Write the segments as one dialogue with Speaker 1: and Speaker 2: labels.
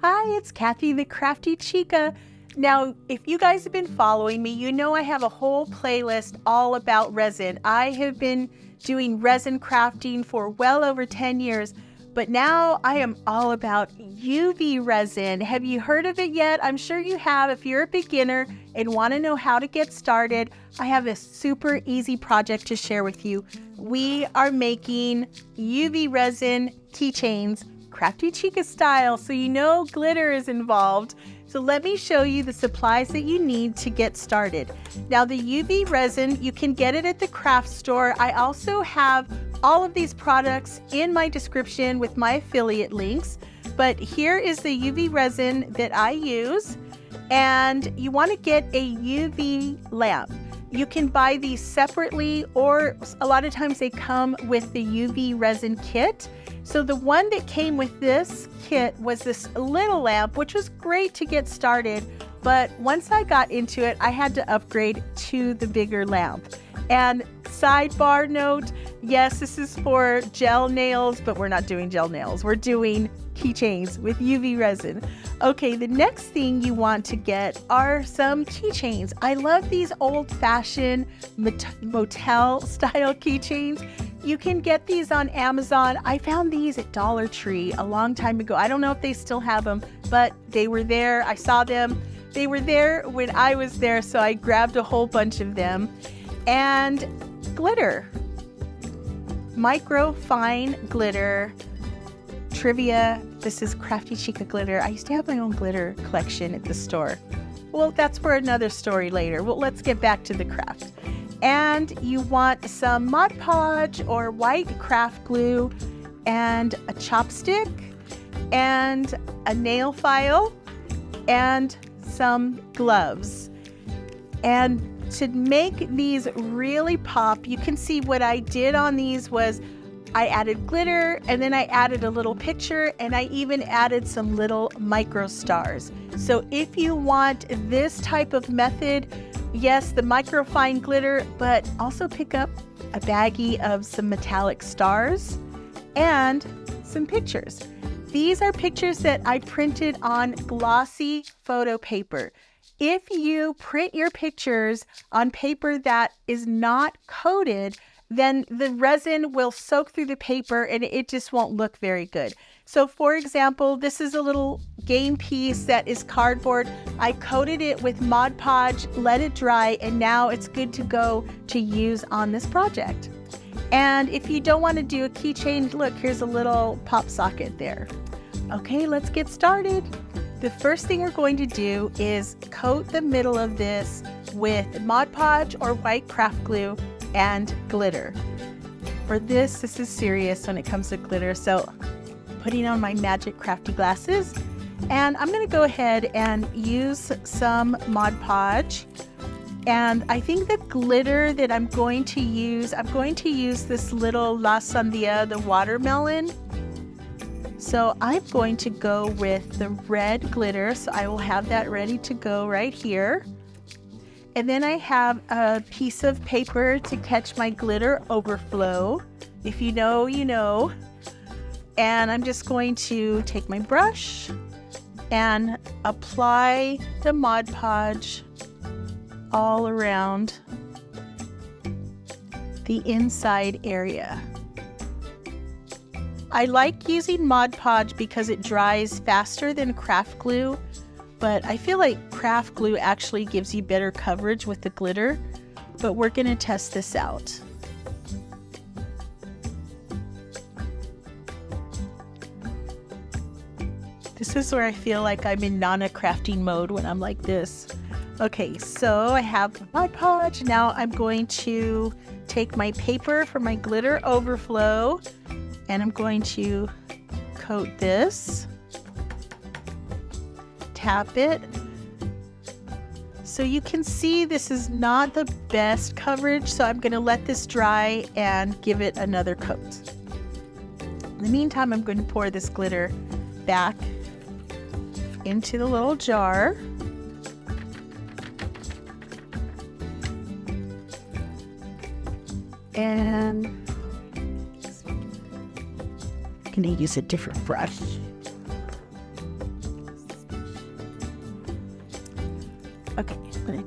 Speaker 1: Hi, it's Kathy, the Crafty Chica. Now, if you guys have been following me, you know I have a whole playlist all about resin. I have been doing resin crafting for well over 10 years, but now I am all about UV resin. Have you heard of it yet? I'm sure you have. If you're a beginner and want to know how to get started, I have a super easy project to share with you. We are making UV resin keychains, Crafty Chica style, so you know glitter is involved. So let me show you the supplies that you need to get started. Now the UV resin, you can get it at the craft store. I also have all of these products in my description with my affiliate links, but here is the UV resin that I use, and you want to get a UV lamp. You can buy these separately, or a lot of times they come with the UV resin kit. So the one that came with this kit was this little lamp, which was great to get started. But once I got into it, I had to upgrade to the bigger lamp. And sidebar note, yes, this is for gel nails, but we're not doing gel nails. We're doing keychains with UV resin. Okay, the next thing you want to get are some keychains. I love these old-fashioned motel style keychains. You can get these on Amazon. I found these at Dollar Tree a long time ago. I don't know if they still have them, but they were there. I saw them. They were there when I was there, so I grabbed a whole bunch of them. And glitter, micro fine glitter. Trivia, this is Crafty Chica glitter. I used to have my own glitter collection at the store. Well, that's for another story later. Well, let's get back to the craft. And you want some Mod Podge or white craft glue and a chopstick and a nail file and some gloves. And to make these really pop, you can see what I did on these was I added glitter, and then I added a little picture, and I even added some little micro stars. So if you want this type of method, yes, the microfine glitter, but also pick up a baggie of some metallic stars and some pictures. These are pictures that I printed on glossy photo paper. If you print your pictures on paper that is not coated, then the resin will soak through the paper and it just won't look very good. So for example, this is a little game piece that is cardboard. I coated it with Mod Podge, let it dry, and now it's good to go to use on this project. And if you don't want to do a keychain, look, here's a little pop socket there. Okay, let's get started. The first thing we're going to do is coat the middle of this with Mod Podge or white craft glue and glitter. For this is serious when it comes to glitter. So putting on my magic crafty glasses, and I'm going to go ahead and use some Mod Podge. And I think the glitter that I'm going to use this little La Sandia, the watermelon. So I'm going to go with the red glitter. So I will have that ready to go right here. And then I have a piece of paper to catch my glitter overflow. If you know, you know. And I'm just going to take my brush and apply the Mod Podge all around the inside area. I like using Mod Podge because it dries faster than craft glue, but I feel like craft glue actually gives you better coverage with the glitter, but we're gonna test this out. This is where I feel like I'm in Nana crafting mode when I'm like this. Okay, so I have the Mod Podge. Now I'm going to take my paper for my glitter overflow, and I'm going to coat this, tap it. So you can see this is not the best coverage, so I'm going to let this dry and give it another coat. In the meantime, I'm going to pour this glitter back into the little jar. And I'm going to use a different brush.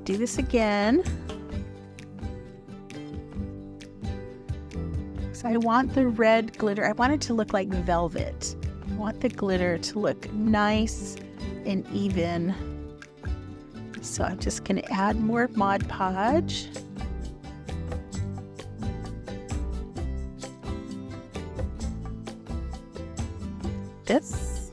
Speaker 1: do this again. So I want the red glitter, I want it to look like velvet. I want the glitter to look nice and even. So I'm just going to add more Mod Podge. This.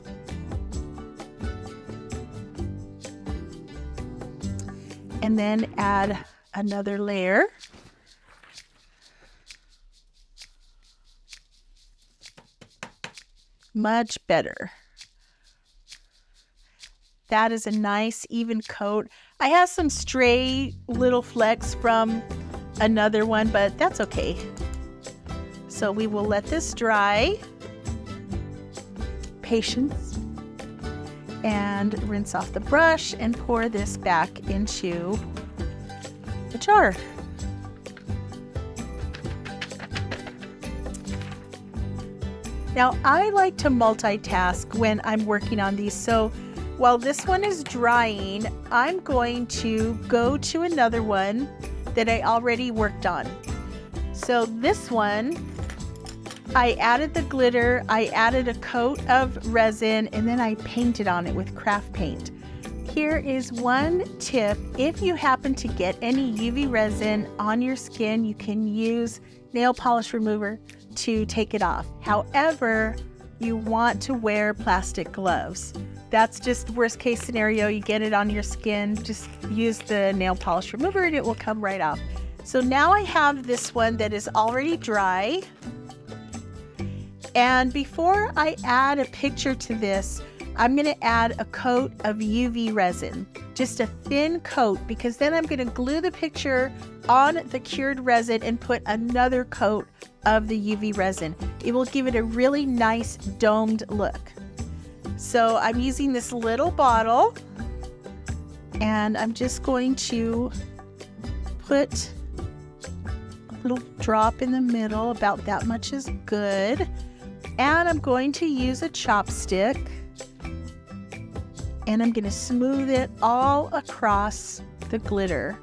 Speaker 1: And then add another layer. Much better. That is a nice even coat. I have some stray little flecks from another one, but that's okay. So we will let this dry. Patience. And rinse off the brush and pour this back into the jar. Now, I like to multitask when I'm working on these. So while this one is drying, I'm going to go to another one that I already worked on. So this one, I added the glitter, I added a coat of resin, and then I painted on it with craft paint. Here is one tip. If you happen to get any UV resin on your skin, you can use nail polish remover to take it off. However, you want to wear plastic gloves. That's just worst case scenario. You get it on your skin, just use the nail polish remover and it will come right off. So now I have this one that is already dry. And before I add a picture to this, I'm going to add a coat of UV resin, just a thin coat, because then I'm going to glue the picture on the cured resin and put another coat of the UV resin. It will give it a really nice domed look. So I'm using this little bottle and I'm just going to put a little drop in the middle, about that much is good. And I'm going to use a chopstick and I'm going to smooth it all across the glitter.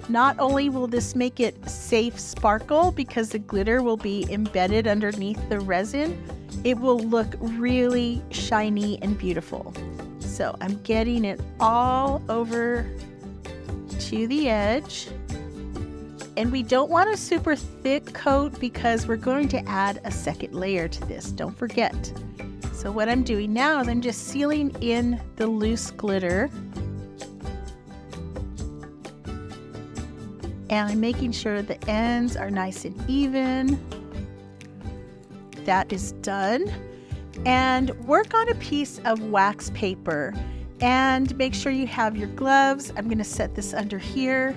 Speaker 1: Not only will this make it safe sparkle because the glitter will be embedded underneath the resin, it will look really shiny and beautiful. So I'm getting it all over to the edge. And we don't want a super thick coat because we're going to add a second layer to this, don't forget. So what I'm doing now is I'm just sealing in the loose glitter. And I'm making sure the ends are nice and even. That is done. And work on a piece of wax paper and make sure you have your gloves. I'm going to set this under here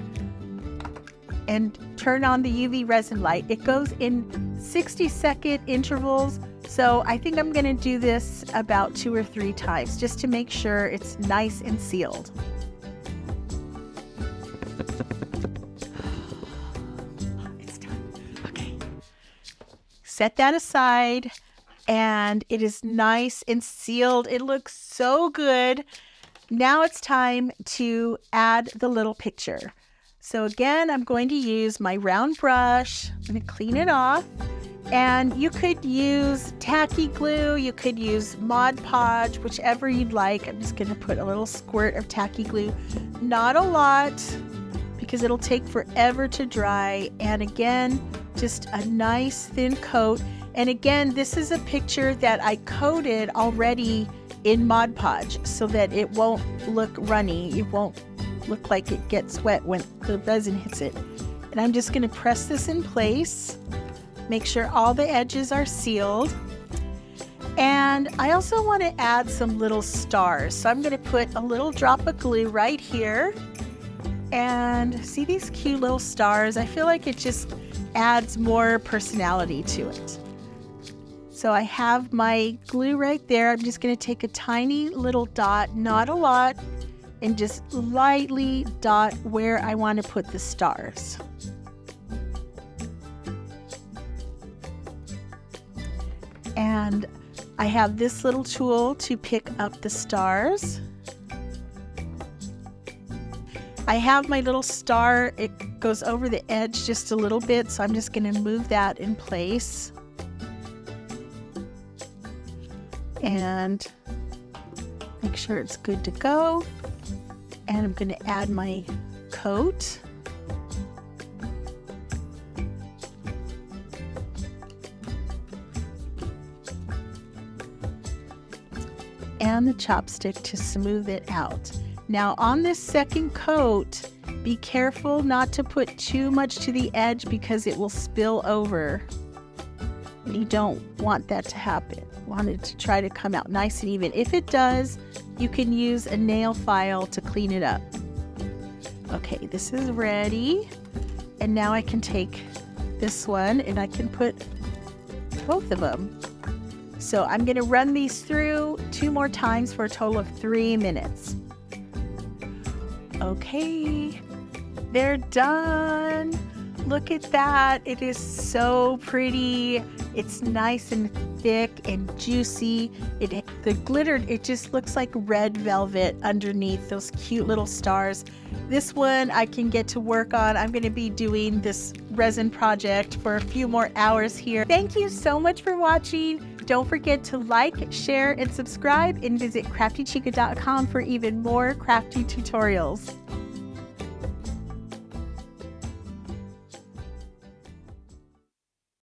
Speaker 1: and turn on the UV resin light. It goes in 60-second intervals. So I think I'm going to do this about 2 or 3 times just to make sure it's nice and sealed. Set that aside and it is nice and sealed. It looks so good. Now it's time to add the little picture. So again, I'm going to use my round brush. I'm going to clean it off. And you could use tacky glue, you could use Mod Podge, whichever you'd like. I'm just going to put a little squirt of tacky glue. Not a lot because it'll take forever to dry. And again, just a nice thin coat. And again, this is a picture that I coated already in Mod Podge so that it won't look runny. It won't look like it gets wet when the resin hits it. And I'm just going to press this in place. Make sure all the edges are sealed. And I also want to add some little stars. So I'm going to put a little drop of glue right here. And see these cute little stars? I feel like it just adds more personality to it. So I have my glue right there. I'm just going to take a tiny little dot, not a lot, and just lightly dot where I want to put the stars. And I have this little tool to pick up the stars. I have my little star. It goes over the edge just a little bit, so I'm just going to move that in place. And make sure it's good to go. And I'm going to add my coat. And the chopstick to smooth it out. Now on this second coat, be careful not to put too much to the edge because it will spill over. And you don't want that to happen. Want it to try to come out nice and even. If it does, you can use a nail file to clean it up. Okay, this is ready. And now I can take this one and I can put both of them. So I'm going to run these through 2 more times for a total of 3 minutes. Okay, they're done. Look at that. It is so pretty. It's nice and thick and juicy. The glitter, it just looks like red velvet underneath those cute little stars. This one I can get to work on. I'm going to be doing this resin project for a few more hours here. Thank you so much for watching. Don't forget to like, share, and subscribe, and visit craftychica.com for even more crafty tutorials.